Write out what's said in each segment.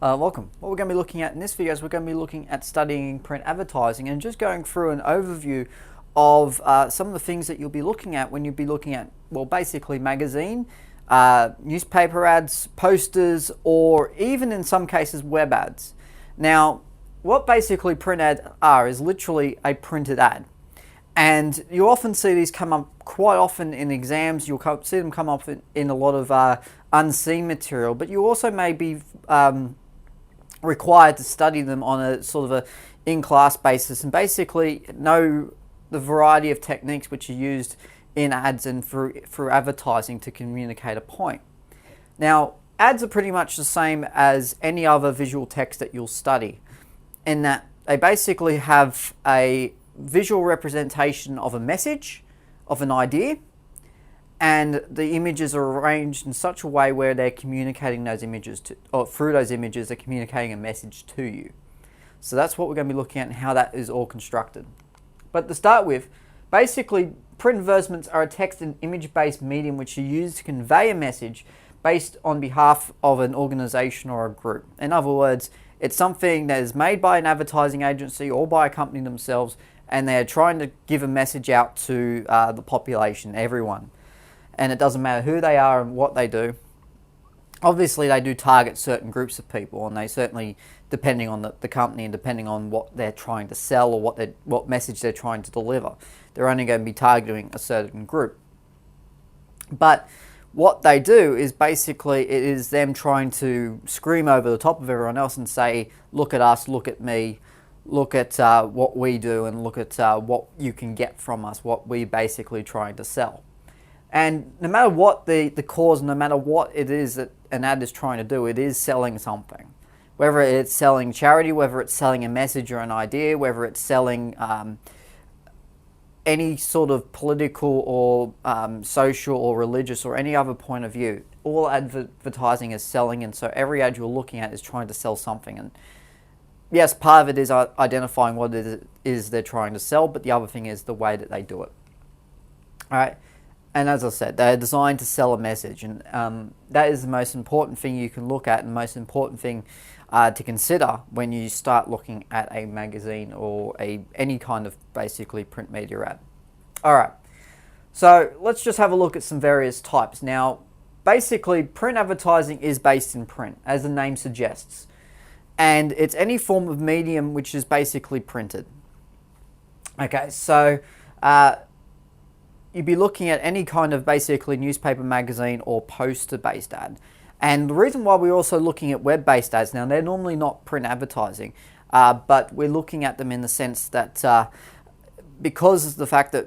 Welcome. What we're going to be looking at in this video is we're going to be looking at studying print advertising and just going through an overview of some of the things that you'll be looking at when you'll be looking at, well, basically magazine, newspaper ads, posters, or even in some cases web ads. Now, what basically print ads are is literally a printed ad. And you often see these come up quite often in exams. You'll see them come up in a lot of unseen material, but you also may be required to study them on a sort of a in-class basis and basically know the variety of techniques which are used in ads and through advertising to communicate a point. Now, ads are pretty much the same as any other visual text that you'll study, in that they basically have a visual representation of a message, of an idea, and the images are arranged in such a way where they're communicating those images to, or through those images, they're communicating a message to you. So that's what we're going to be looking at and how that is all constructed. But to start with, basically print advertisements are a text and image-based medium which are used to convey a message based on behalf of an organization or a group. In other words, it's something that is made by an advertising agency or by a company themselves, and they're trying to give a message out to the population, everyone. And it doesn't matter who they are and what they do. Obviously, they do target certain groups of people, and they certainly, depending on the company and depending on what they're trying to sell or what message they're trying to deliver, they're only going to be targeting a certain group. But what they do is basically it is them trying to scream over the top of everyone else and say, look at us, look at me, look at what we do, and look at what you can get from us, what we're basically trying to sell. And no matter what the cause, no matter what it is that an ad is trying to do, it is selling something. Whether it's selling charity, whether it's selling a message or an idea, whether it's selling any sort of political or social or religious or any other point of view, all advertising is selling, and so every ad you're looking at is trying to sell something. And yes, part of it is identifying what it is they're trying to sell, but the other thing is the way that they do it. All right. And as I said, they're designed to sell a message, and that is the most important thing you can look at and the most important thing to consider when you start looking at a magazine or any kind of basically print media ad. Alright, so let's just have a look at some various types. Now, basically print advertising is based in print, as the name suggests, and it's any form of medium which is basically printed. Okay, so you'd be looking at any kind of basically newspaper, magazine, or poster-based ad. And the reason why we're also looking at web-based ads, now they're normally not print advertising, but we're looking at them in the sense that because of the fact that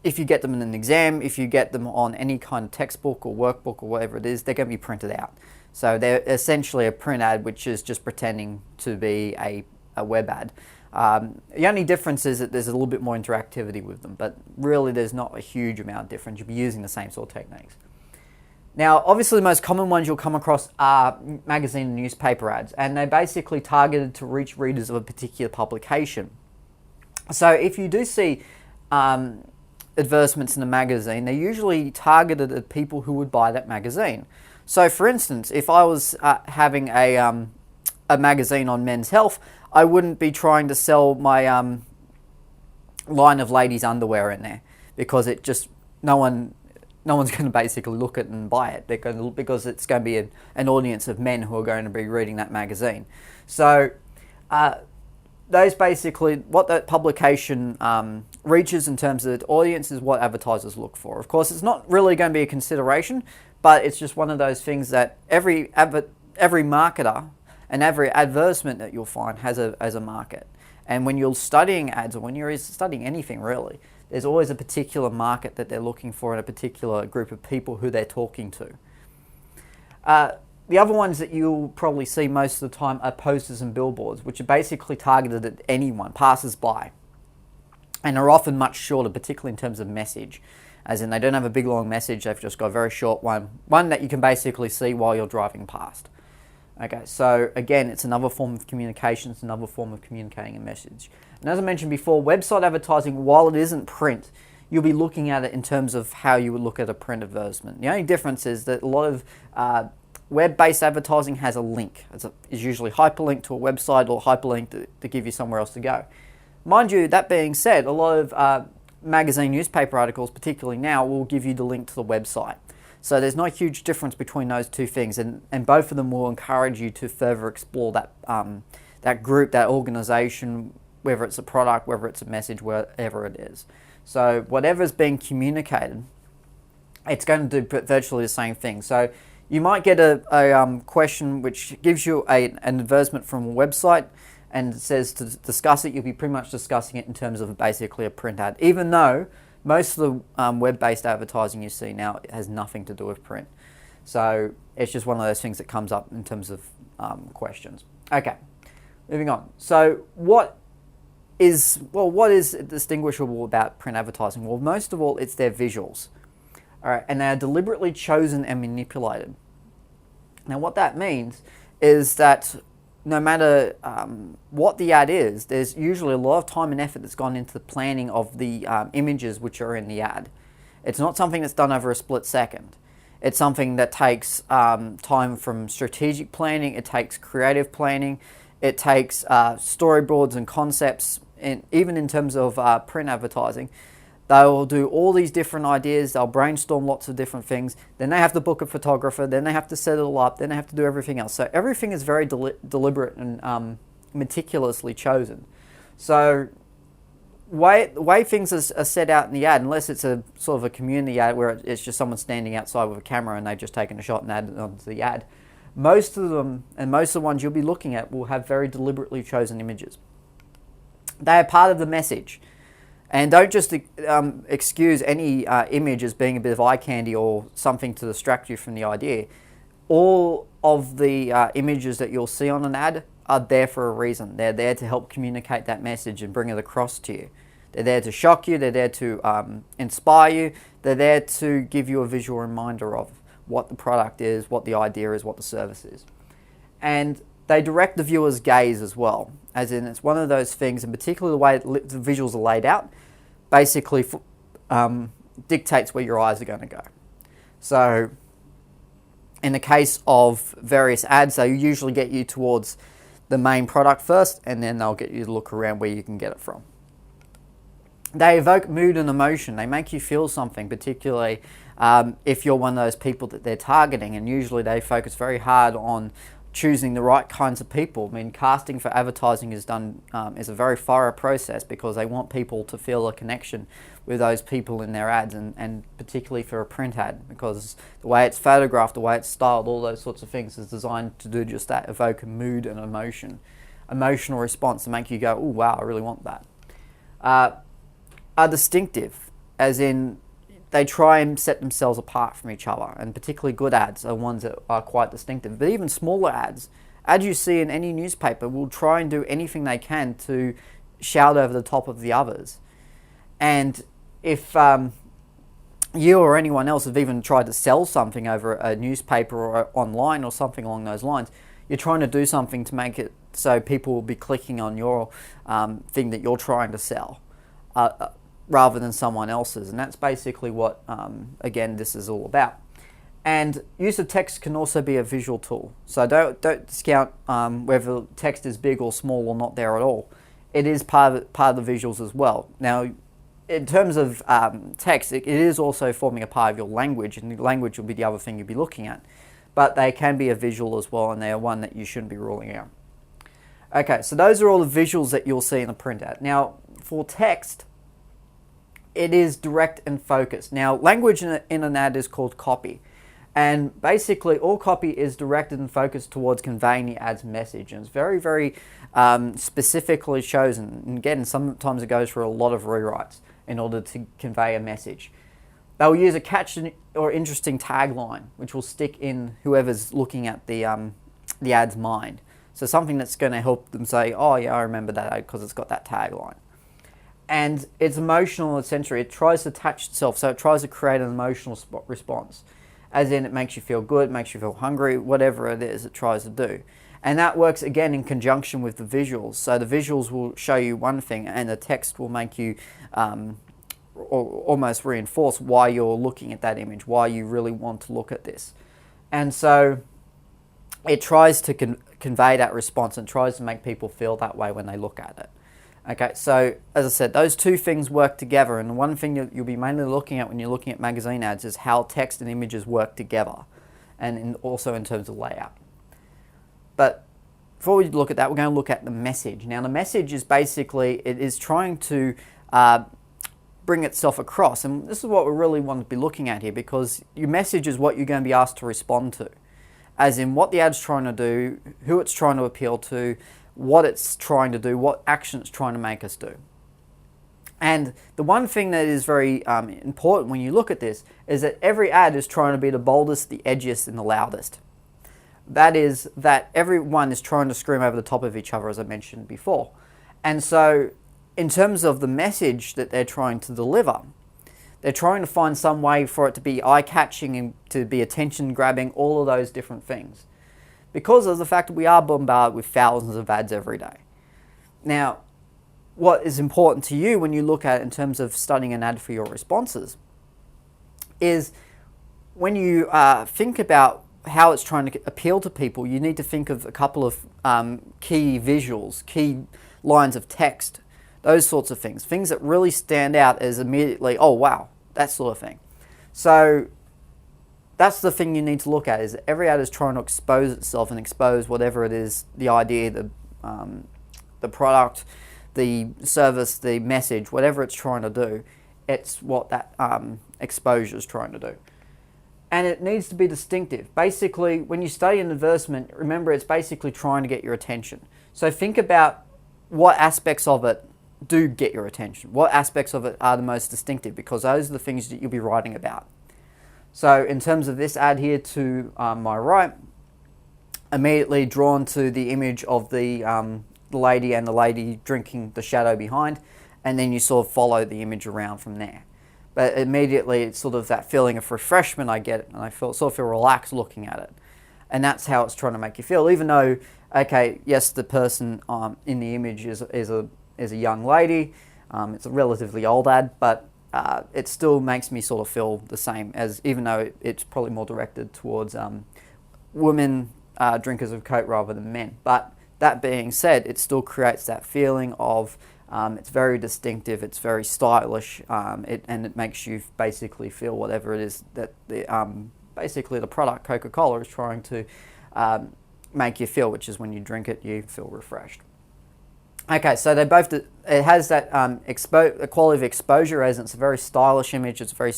if you get them in an exam, if you get them on any kind of textbook or workbook or whatever it is, they're going to be printed out. So they're essentially a print ad which is just pretending to be a web ad. The only difference is that there's a little bit more interactivity with them, but really there's not a huge amount of difference. You'll be using the same sort of techniques. Now, obviously the most common ones you'll come across are magazine and newspaper ads, and they're basically targeted to reach readers of a particular publication. So if you do see advertisements in a magazine, they're usually targeted at people who would buy that magazine. So for instance, if I was having a magazine on men's health, I wouldn't be trying to sell my line of ladies' underwear in there, because it just no one's going to basically look at it and buy it. Because it's going to be an audience of men who are going to be reading that magazine. So those basically what that publication reaches in terms of its audience is what advertisers look for. Of course, it's not really going to be a consideration, but it's just one of those things that every marketer and every advertisement that you'll find has a market. And when you're studying ads, or when you're studying anything really, there's always a particular market that they're looking for and a particular group of people who they're talking to. The other ones that you'll probably see most of the time are posters and billboards, which are basically targeted at anyone, passers-by, and are often much shorter, particularly in terms of message. As in, they don't have a big long message, they've just got a very short one that you can basically see while you're driving past. Okay, so again, it's another form of communication, it's another form of communicating a message. And as I mentioned before, website advertising, while it isn't print, you'll be looking at it in terms of how you would look at a print advertisement. The only difference is that a lot of web-based advertising has a link. It's usually hyperlinked to a website or hyperlinked to give you somewhere else to go. Mind you, that being said, a lot of magazine newspaper articles, particularly now, will give you the link to the website. So there's no huge difference between those two things, and both of them will encourage you to further explore that group, that organization, whether it's a product, whether it's a message, whatever it is. So whatever's being communicated, it's going to do virtually the same thing. So you might get a question which gives you an advertisement from a website and says to discuss it. You'll be pretty much discussing it in terms of basically a print ad, even though most of the web-based advertising you see now has nothing to do with print. So it's just one of those things that comes up in terms of questions. Okay, moving on. So what is distinguishable about print advertising? Well, most of all, it's their visuals. All right, and they are deliberately chosen and manipulated. Now, what that means is that no matter what the ad is, there's usually a lot of time and effort that's gone into the planning of the images which are in the ad. It's not something that's done over a split second. It's something that takes time from strategic planning, it takes creative planning, it takes storyboards and concepts, and even in terms of print advertising. They will do all these different ideas, they'll brainstorm lots of different things, then they have to book a photographer, then they have to set it all up, then they have to do everything else. So everything is very deliberate and meticulously chosen. So the way things are set out in the ad, unless it's a sort of a community ad where it's just someone standing outside with a camera and they've just taken a shot and added it onto the ad, most of them, and most of the ones you'll be looking at, will have very deliberately chosen images. They are part of the message. And don't just excuse any image as being a bit of eye candy or something to distract you from the idea. All of the images that you'll see on an ad are there for a reason. They're there to help communicate that message and bring it across to you. They're there to shock you, they're there to inspire you, they're there to give you a visual reminder of what the product is, what the idea is, what the service is. And they direct the viewer's gaze as well, as in it's one of those things, and particularly the way the visuals are laid out, basically dictates where your eyes are going to go. So in the case of various ads, they usually get you towards the main product first, and then they'll get you to look around where you can get it from. They evoke mood and emotion. They make you feel something, particularly if you're one of those people that they're targeting, and usually they focus very hard on choosing the right kinds of people. I mean, casting for advertising is a very thorough process because they want people to feel a connection with those people in their ads, and particularly for a print ad, because the way it's photographed, the way it's styled, all those sorts of things is designed to do just that, evoke a mood and emotional response to make you go, oh wow, I really want that. Are distinctive, as in they try and set themselves apart from each other, and particularly good ads are ones that are quite distinctive. But even smaller ads you see in any newspaper, will try and do anything they can to shout over the top of the others. And if you or anyone else have even tried to sell something over a newspaper or online or something along those lines, you're trying to do something to make it so people will be clicking on your thing that you're trying to sell, rather than someone else's. And that's basically what, again, this is all about. And use of text can also be a visual tool. So don't discount whether text is big or small or not there at all. It is part of the visuals as well. Now, in terms of text, it is also forming a part of your language, and the language will be the other thing you'll be looking at. But they can be a visual as well, and they are one that you shouldn't be ruling out. Okay, so those are all the visuals that you'll see in a print ad. Now, for text, it is direct and focused. Now, language in an ad is called copy. And basically, all copy is directed and focused towards conveying the ad's message. And it's very, very specifically chosen. And again, sometimes it goes through a lot of rewrites in order to convey a message. They'll use a catchy or interesting tagline, which will stick in whoever's looking at the ad's mind. So something that's going to help them say, oh yeah, I remember that ad because it's got that tagline. And it's emotional, essentially. It tries to attach itself, so it tries to create an emotional response. As in, it makes you feel good, makes you feel hungry, whatever it is it tries to do. And that works, again, in conjunction with the visuals. So the visuals will show you one thing, and the text will make you or almost reinforce why you're looking at that image, why you really want to look at this. And so it tries to convey that response and tries to make people feel that way when they look at it. Okay, so as I said, those two things work together, and one thing you'll be mainly looking at when you're looking at magazine ads is how text and images work together, and also in terms of layout. But before we look at that, we're going to look at the message. Now, the message is basically, it is trying to bring itself across, and this is what we really want to be looking at here, because your message is what you're going to be asked to respond to, as in what the ad's trying to do, who it's trying to appeal to, what it's trying to do, what action it's trying to make us do. And the one thing that is very important when you look at this is that every ad is trying to be the boldest, the edgiest, and the loudest. That is, that everyone is trying to scream over the top of each other, as I mentioned before. And so, in terms of the message that they're trying to deliver, they're trying to find some way for it to be eye-catching and to be attention-grabbing, all of those different things, because of the fact that we are bombarded with thousands of ads every day. Now, what is important to you when you look at it in terms of studying an ad for your responses is when you think about how it's trying to appeal to people, you need to think of a couple of key visuals, key lines of text, those sorts of things that really stand out as immediately, oh wow, that sort of thing. So that's the thing you need to look at, is that every ad is trying to expose itself and expose whatever it is, the idea, the product, the service, the message, whatever it's trying to do, it's what that exposure is trying to do. And it needs to be distinctive. Basically, when you study an advertisement, remember it's basically trying to get your attention. So think about what aspects of it do get your attention. What aspects of it are the most distinctive, because those are the things that you'll be writing about. So in terms of this ad here to my right, immediately drawn to the image of the lady and the lady drinking the shadow behind, and then you sort of follow the image around from there. But immediately it's sort of that feeling of refreshment I get, and I sort of feel relaxed looking at it. And that's how it's trying to make you feel, even though, okay, yes, the person in the image is a young lady, it's a relatively old ad, but it still makes me sort of feel the same, as even though it's probably more directed towards women drinkers of Coke rather than men. But that being said, it still creates that feeling of it's very distinctive, it's very stylish, and it makes you basically feel whatever it is that basically the product Coca-Cola is trying to make you feel, which is when you drink it, you feel refreshed. Okay, so they both, it has that quality of exposure, as it's a very stylish image, it's very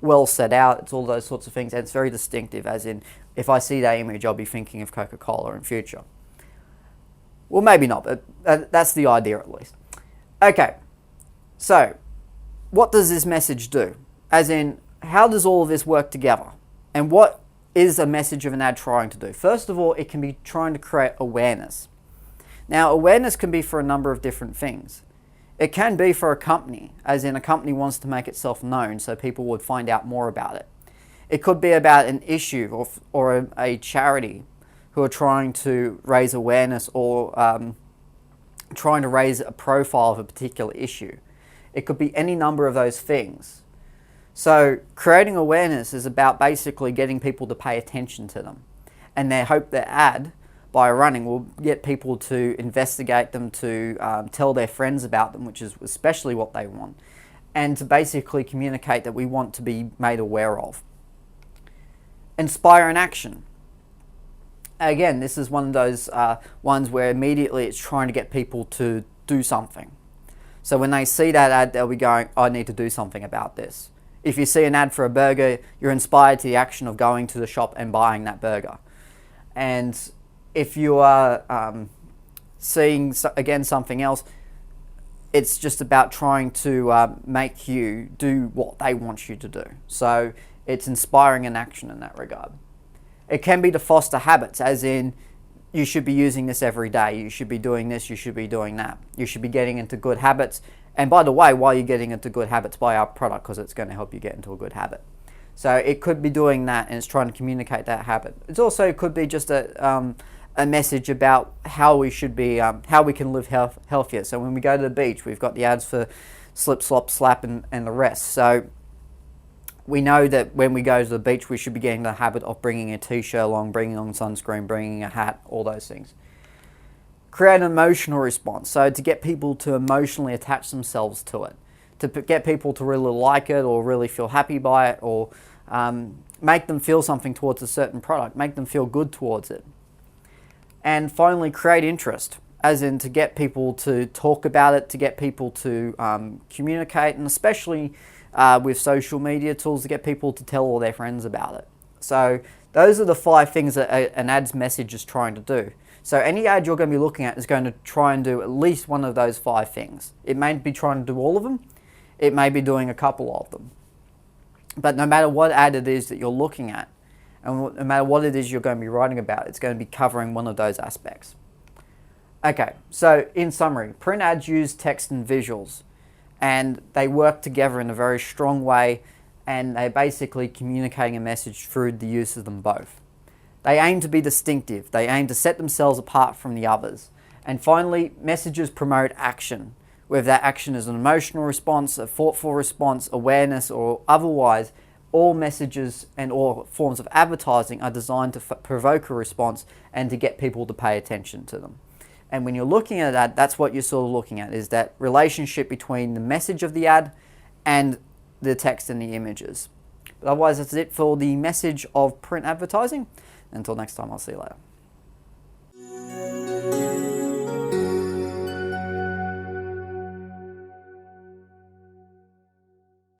well set out, it's all those sorts of things, and it's very distinctive, as in, if I see that image, I'll be thinking of Coca-Cola in future. Well, maybe not, but that's the idea at least. Okay, so what does this message do? As in, how does all of this work together? And what is a message of an ad trying to do? First of all, it can be trying to create awareness. Now, awareness can be for a number of different things. It can be for a company, as in a company wants to make itself known so people would find out more about it. It could be about an issue or a charity who are trying to raise awareness or trying to raise a profile of a particular issue. It could be any number of those things. So creating awareness is about basically getting people to pay attention to them. And they hope their ad, by running, will get people to investigate them, to tell their friends about them, which is especially what they want, and to basically communicate that we want to be made aware of. Inspire an action. Again, this is one of those ones where immediately it's trying to get people to do something. So when they see that ad, they'll be going, I need to do something about this. If you see an ad for a burger, you're inspired to the action of going to the shop and buying that burger. And if you are seeing, again, something else, it's just about trying to make you do what they want you to do. So it's inspiring an action in that regard. It can be to foster habits, as in, you should be using this every day, you should be doing this, you should be doing that. You should be getting into good habits. And by the way, while you're getting into good habits, buy our product, because it's going to help you get into a good habit. So it could be doing that, and it's trying to communicate that habit. It also could be just a message about how we should be, how we can live healthier. So when we go to the beach, we've got the ads for slip, slop, slap, and the rest. So We know that when we go to the beach, we should be getting the habit of bringing a t-shirt along, bringing on sunscreen, bringing a hat, all those things. Create an emotional response. So to get people to emotionally attach themselves to it, to get people to really like it or really feel happy by it, or make them feel something towards a certain product, make them feel good towards it. And finally, create interest, as in to get people to talk about it, to get people to communicate, and especially with social media tools, to get people to tell all their friends about it. So those are the 5 things that an ad's message is trying to do. So any ad you're going to be looking at is going to try and do at least one of those 5 things. It may be trying to do all of them. It may be doing a couple of them. But no matter what ad it is that you're looking at, and no matter what it is you're going to be writing about, it's going to be covering one of those aspects. Okay, so in summary, print ads use text and visuals, and they work together in a very strong way, and they're basically communicating a message through the use of them both. They aim to be distinctive. They aim to set themselves apart from the others. And finally, messages promote action, whether that action is an emotional response, a thoughtful response, awareness, or otherwise. All messages and all forms of advertising are designed to provoke a response and to get people to pay attention to them. And when you're looking at that, that's what you're sort of looking at, is that relationship between the message of the ad and the text and the images. But otherwise, that's it for the message of print advertising. Until next time, I'll see you later.